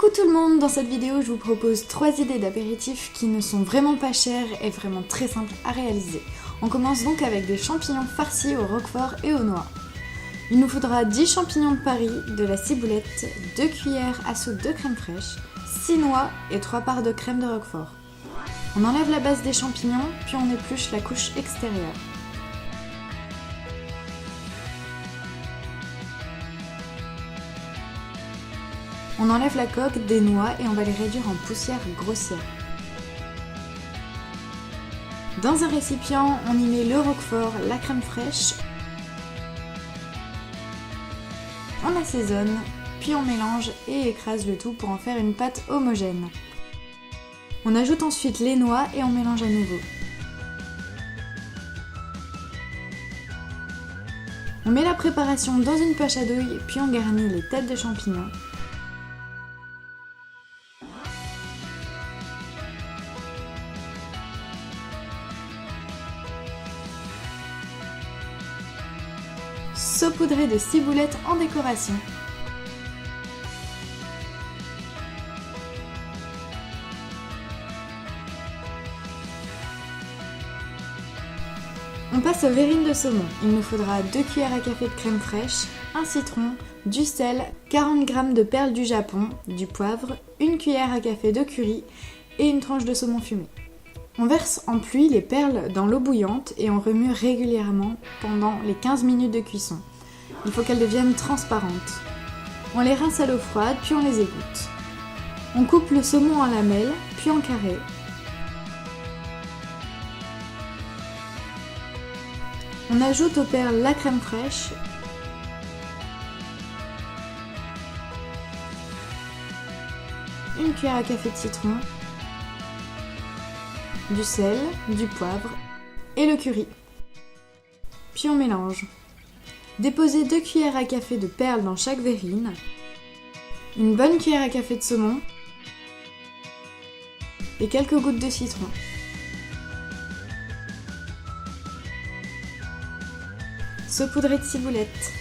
Coucou tout le monde, dans cette vidéo je vous propose 3 idées d'apéritifs qui ne sont vraiment pas chers et vraiment très simples à réaliser. On commence donc avec des champignons farcis au roquefort et aux noix. Il nous faudra 10 champignons de Paris, de la ciboulette, 2 cuillères à soupe de crème fraîche, 6 noix et 3 parts de crème de roquefort. On enlève la base des champignons, puis on épluche la couche extérieure. On enlève la coque des noix et on va les réduire en poussière grossière. Dans un récipient, on y met le roquefort, la crème fraîche. On assaisonne, puis on mélange et écrase le tout pour en faire une pâte homogène. On ajoute ensuite les noix et on mélange à nouveau. On met la préparation dans une poche à douille, puis on garnit les têtes de champignons. Saupoudrer de ciboulette en décoration. On passe aux verrines de saumon. Il nous faudra 2 cuillères à café de crème fraîche, un citron, du sel, 40 g de perles du Japon, du poivre, 1 cuillère à café de curry et une tranche de saumon fumé. On verse en pluie les perles dans l'eau bouillante et on remue régulièrement pendant les 15 minutes de cuisson. Il faut qu'elles deviennent transparentes. On les rince à l'eau froide, puis on les égoutte. On coupe le saumon en lamelles, puis en carrés. On ajoute aux perles la crème fraîche. Une cuillère à café de citron. Du sel, du poivre et le curry. Puis on mélange. Déposez 2 cuillères à café de perles dans chaque verrine, une bonne cuillère à café de saumon et quelques gouttes de citron. Saupoudrer de ciboulette.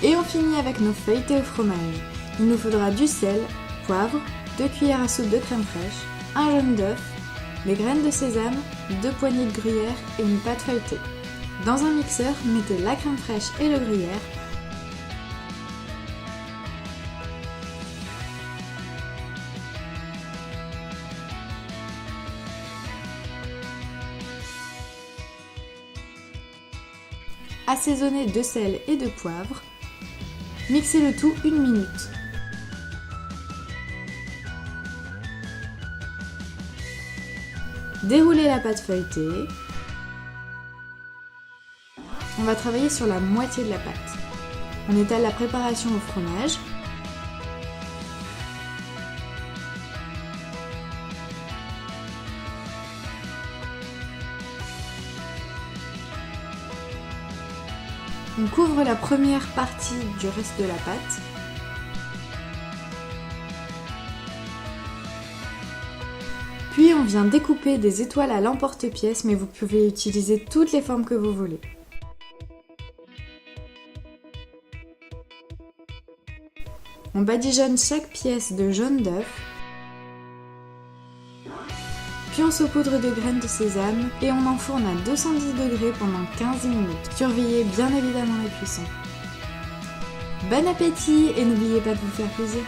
Et on finit avec nos feuilletés au fromage. Il nous faudra du sel, poivre, 2 cuillères à soupe de crème fraîche, un jaune d'œuf, les graines de sésame, 2 poignées de gruyère et une pâte feuilletée. Dans un mixeur, mettez la crème fraîche et le gruyère. Assaisonnez de sel et de poivre. Mixez le tout 1 minute. Déroulez la pâte feuilletée. On va travailler sur la moitié de la pâte. On étale la préparation au fromage. On couvre la première partie du reste de la pâte. Puis on vient découper des étoiles à l'emporte-pièce, mais vous pouvez utiliser toutes les formes que vous voulez. On badigeonne chaque pièce de jaune d'œuf. Puis on saupoudre de graines de sésame et on enfourne à 210 degrés pendant 15 minutes. Surveillez bien évidemment la cuisson. Bon appétit et n'oubliez pas de vous faire plaisir.